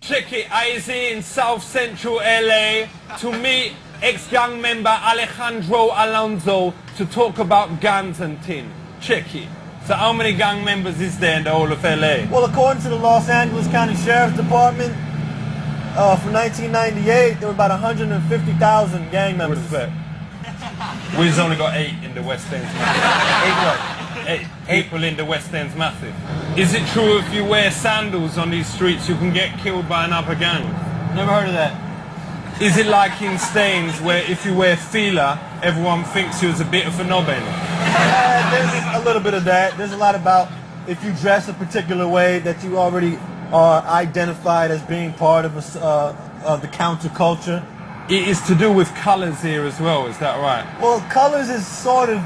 Check it, I is here in South Central LA to meet ex-gang member Alejandro Alonso to talk about guns and tin. Check it. So how many gang members is there in the whole of LA? Well, according to the Los Angeles County Sheriff's Department, for 1998, there were about 150,000 gang members. Respect. We've only got 8 in the West End's Massive. 8 people in the West End's Massive. Is it true if you wear sandals on these streets you can get killed by another gang? Never heard of that. Is it like in Staines where if you wear Fila, everyone thinks you're a bit of a knobhead? There's a little bit of that. There's a lot about if you dress a particular way that you already are identified as being part of the counterculture. It is to do with colours here as well, is that right? Well, colors is sort of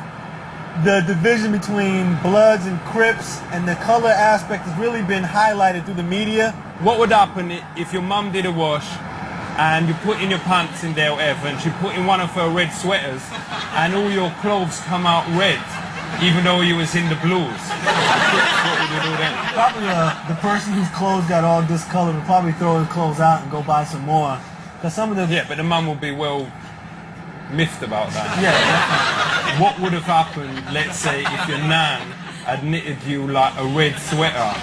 the division between Bloods and Crips, and the color aspect has really been highlighted through the media. What would happen if your mum did a wash and you put in your pants in there or whatever and she put in one of her red sweaters and all your clothes come out red even though you was in the blues? What would you do then? Probably the person whose clothes got all discolored would probably throw his clothes out and go buy some more. Cause some of the Yeah, but the mum would be well miffed about that. Yeah, definitely. What would have happened, let's say, if your nan had knitted you like a red sweater or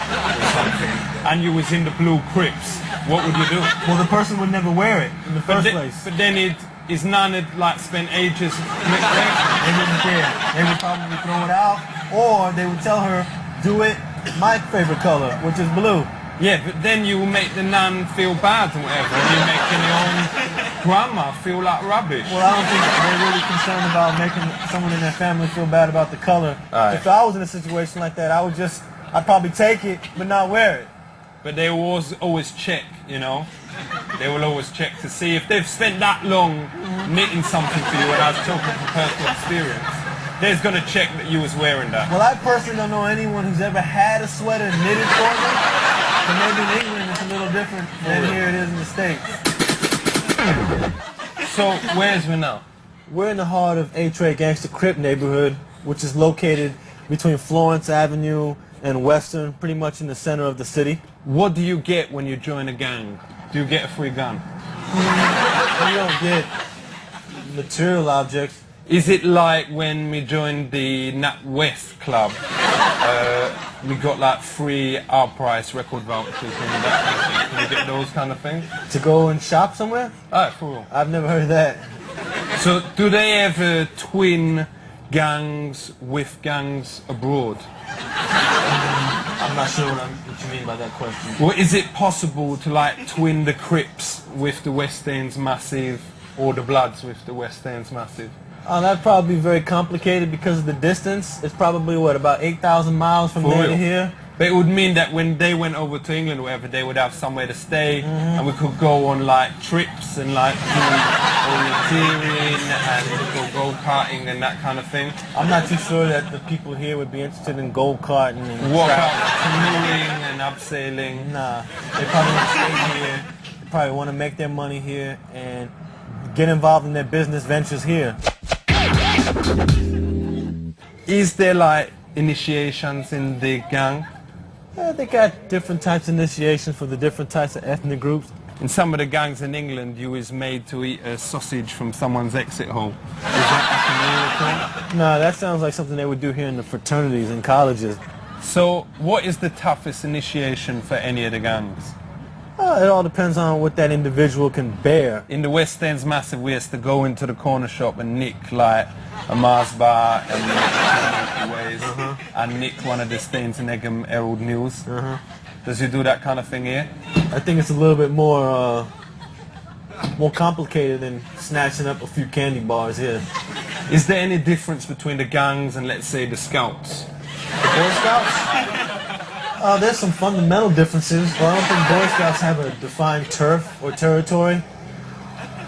something and you was in the blue Crips? What would you do? Well, the person would never wear it in the first place. But then his nan had like spent ages They wouldn't care. They would probably throw it out, or they would tell her, do it my favorite color, which is blue. Yeah, but then you will make the nan feel bad or whatever, and you're making your own grandma feel like rubbish. Well, I don't think they're really concerned about making someone in their family feel bad about the color. Right. If I was in a situation like that, I'd probably take it, but not wear it. But they will always check, you know? They will always check to see if they've spent that long knitting something for you, and I was talking from personal experience. They're going to check that you was wearing that. Well, I personally don't know anyone who's ever had a sweater knitted for them. But maybe in England it's a little different than here it is in the States. So, where's we now? We're in the heart of A-Tray Gangsta Crip neighborhood, which is located between Florence Avenue and Western, pretty much in the center of the city. What do you get when you join a gang? Do you get a free gun? You don't get material objects. Is it like when we joined the Nat West Club? We got like free our price record vouchers and that kind of thing. Can you get those kind of things? To go and shop somewhere? Alright, cool. I've never heard of that. So, do they ever twin gangs with gangs abroad? I'm not sure what you mean by that question. Well, is it possible to like twin the Crips with the West End's Massive or the Bloods with the West End's Massive? That'd probably be very complicated because of the distance. It's probably, what, about 8,000 miles from there to here? But it would mean that when they went over to England or whatever, they would have somewhere to stay, and we could go on like trips and like do orienteering and go-karting and that kind of thing. I'm not too sure that the people here would be interested in go-karting and What about canoeing and abseiling? Nah, they probably want to stay here. They probably want to make their money here and get involved in their business ventures here. Is there like initiations in the gang? Yeah, they got different types of initiations for the different types of ethnic groups. In some of the gangs in England, you is made to eat a sausage from someone's exit hole. Is that like a thing? Nah, that sounds like something they would do here in the fraternities and colleges. So, what is the toughest initiation for any of the gangs? It all depends on what that individual can bear. In the West End's Massive, we used to go into the corner shop and nick like a Mars bar and Milky Ways, and nick one of the Staines and Egham Herald News. Does you do that kind of thing here? I think it's a little bit more complicated than snatching up a few candy bars here. Is there any difference between the gangs and, let's say, the Scouts? The Boy Scouts? There's some fundamental differences. Well, I don't think Boy Scouts have a defined turf or territory.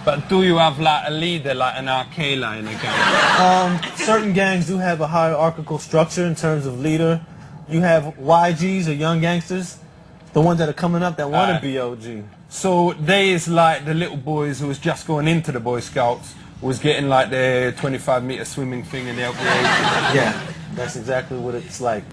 But do you have like a leader, like an Arcala in a gang? Certain gangs do have a hierarchical structure in terms of leader. You have YGs or young gangsters, the ones that are coming up that want to be OG. So they is like the little boys who was just going into the Boy Scouts, was getting like their 25-meter swimming thing in the upper age. Yeah, that's exactly what it's like.